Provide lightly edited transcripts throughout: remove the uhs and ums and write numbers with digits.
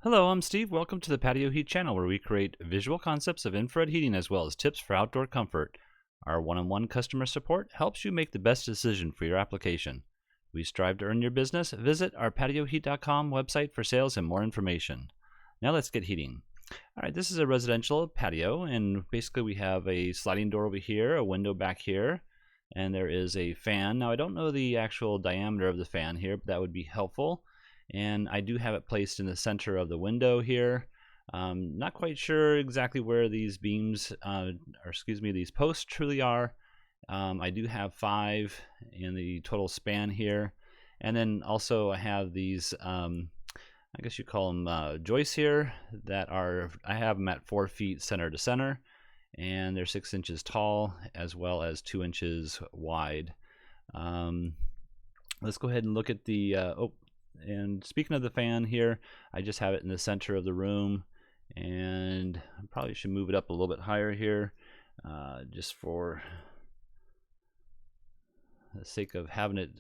Hello, I'm Steve. Welcome to the Patio Heat channel where we create visual concepts of infrared heating as well as tips for outdoor comfort. Our one-on-one customer support helps you make the best decision for your application. We strive to earn your business. Visit our patioheat.com website for sales and more information. Now let's get heating. All right, this is a residential patio, and basically we have a sliding door over here, a window back here, and there is a fan. Now I don't know the actual diameter of the fan here, but that would be helpful. And I do have it placed in the center of the window here. Not quite sure exactly where these beams, these posts truly are. I do have 5 in the total span here. And then also I have these, I guess you call them joists here that are, I have them at 4 feet center to center. And they're 6 inches tall as well as 2 inches wide. Let's go ahead and look at the, and speaking of the fan here, I just have it in the center of the room, and I probably should move it up a little bit higher here, just for the sake of having it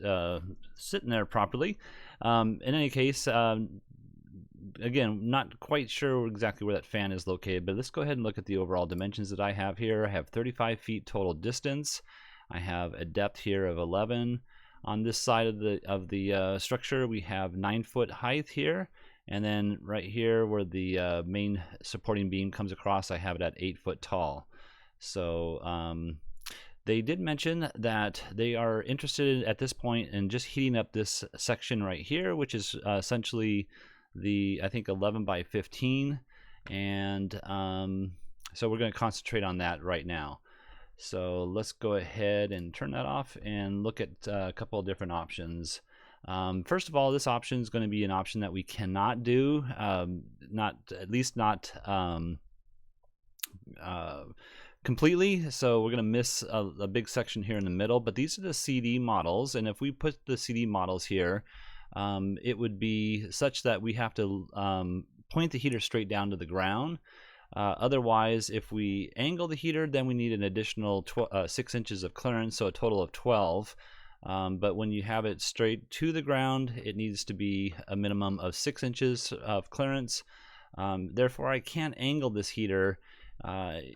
sitting there properly. In any case, again, not quite sure exactly where that fan is located, but let's go ahead and look at the overall dimensions that I have here. I have 35 feet total distance. I have a depth here of 11. On this side of the structure, we have 9-foot height here, and then right here where the main supporting beam comes across, I have it at 8 foot tall. So they did mention that they are interested at this point in just heating up this section right here, which is essentially the, I think, 11 by 15, and so we're going to concentrate on that right now. So let's go ahead and turn that off and look at a couple of different options. First of all, this option is going to be an option that we cannot do, at least not completely. So we're going to miss a big section here in the middle, but these are the CD models. And if we put the CD models here, it would be such that we have to point the heater straight down to the ground. Otherwise, if we angle the heater, then we need an additional 6 inches of clearance, so a total of 12. But when you have it straight to the ground, it needs to be a minimum of 6 inches of clearance. Therefore, I can't angle this heater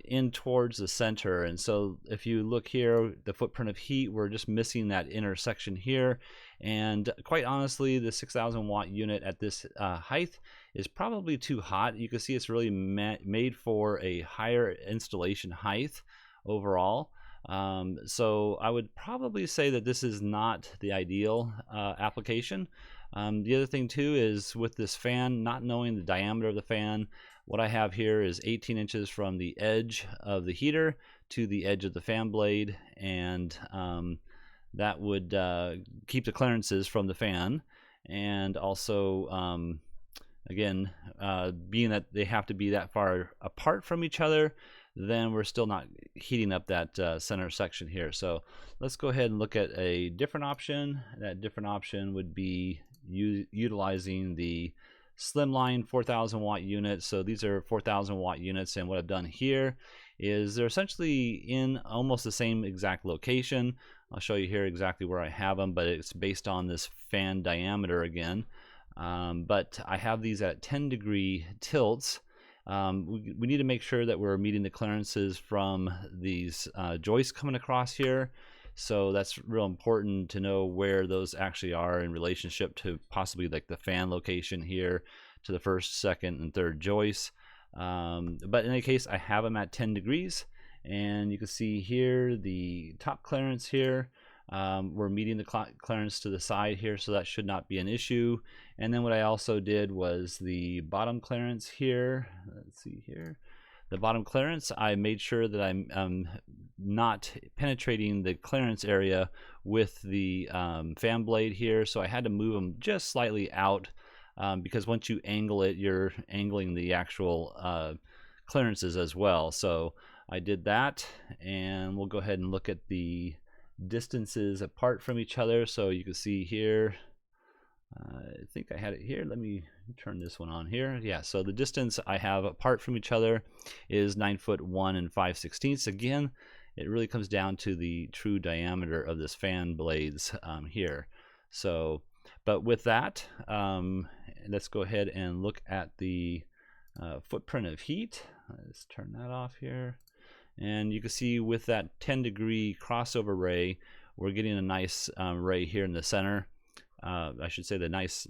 in towards the center. And so if you look here, the footprint of heat, we're just missing that intersection here. And quite honestly, the 6,000 watt unit at this height is probably too hot. You can see it's really made for a higher installation height overall. So I would probably say that this is not the ideal application. The other thing too is with this fan, not knowing the diameter of the fan, what I have here is 18 inches from the edge of the heater to the edge of the fan blade, and that would keep the clearances from the fan. And also, again, being that they have to be that far apart from each other, then we're still not heating up that center section here. So let's go ahead and look at a different option. That different option would be utilizing the Slimline 4,000 watt units. So these are 4,000 watt units, and what I've done here is they're essentially in almost the same exact location. I'll show you here exactly where I have them, but it's based on this fan diameter again. But I have these at 10-degree tilts. We need to make sure that we're meeting the clearances from these joists coming across here. So that's real important to know where those actually are in relationship to possibly like the fan location here to the first, second, and third joists. But in any case, I have them at 10 degrees. And you can see here the top clearance here. We're meeting the clearance to the side here, so that should not be an issue. And then what I also did was the bottom clearance here. Let's see here. The bottom clearance, I made sure that I'm not penetrating the clearance area with the fan blade here, so I had to move them just slightly out because once you angle it, you're angling the actual clearances as well. So I did that, and we'll go ahead and look at the distances apart from each other. So you can see here, I think I had it here. Let me turn this one on here. Yeah, so the distance I have apart from each other is 9'1" 5/16". Again, it really comes down to the true diameter of this fan blades here. So, but with that, let's go ahead and look at the footprint of heat. Let's turn that off here. And you can see with that 10-degree crossover ray, we're getting a nice ray here in the center. I should say the nice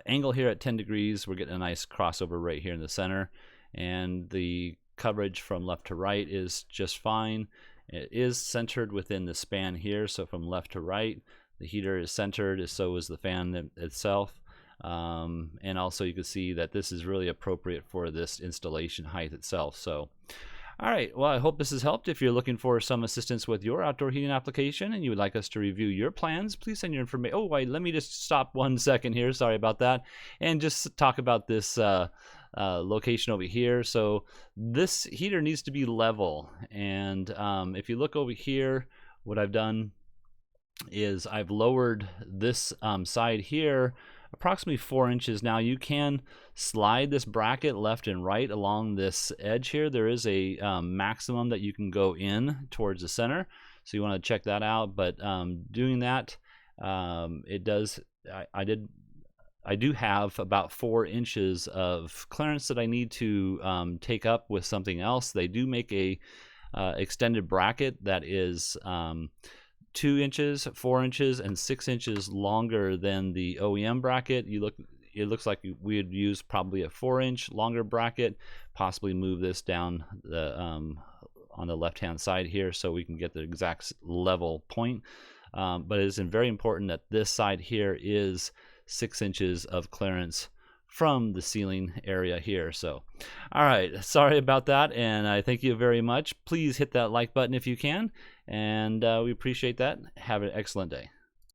angle here at 10 degrees. We're getting a nice crossover ray here in the center. And the coverage from left to right is just fine. It is centered within the span here, so from left to right, the heater is centered, so is the fan itself. And also you can see that this is really appropriate for this installation height itself. So, all right, well, I hope this has helped. If you're looking for some assistance with your outdoor heating application and you would like us to review your plans, please send your information. Oh, wait, let me just stop 1 second here. Sorry about that. And just talk about this location over here. So this heater needs to be level. And if you look over here, what I've done is I've lowered this side here approximately 4 inches. Now you can slide this bracket left and right along this edge here. There is a maximum that you can go in towards the center, so you want to check that out. But doing that, it does. I do have about 4 inches of clearance that I need to take up with something else. They do make a extended bracket that is 2 inches, 4 inches, and 6 inches longer than the OEM bracket. It looks like we would use probably a 4-inch longer bracket, possibly move this down the on the left-hand side here so we can get the exact level point. But it is very important that this side here is 6 inches of clearance from the ceiling area here. So, all right, sorry about that, and I thank you very much. Please hit that like button if you can, and we appreciate that. Have an excellent day.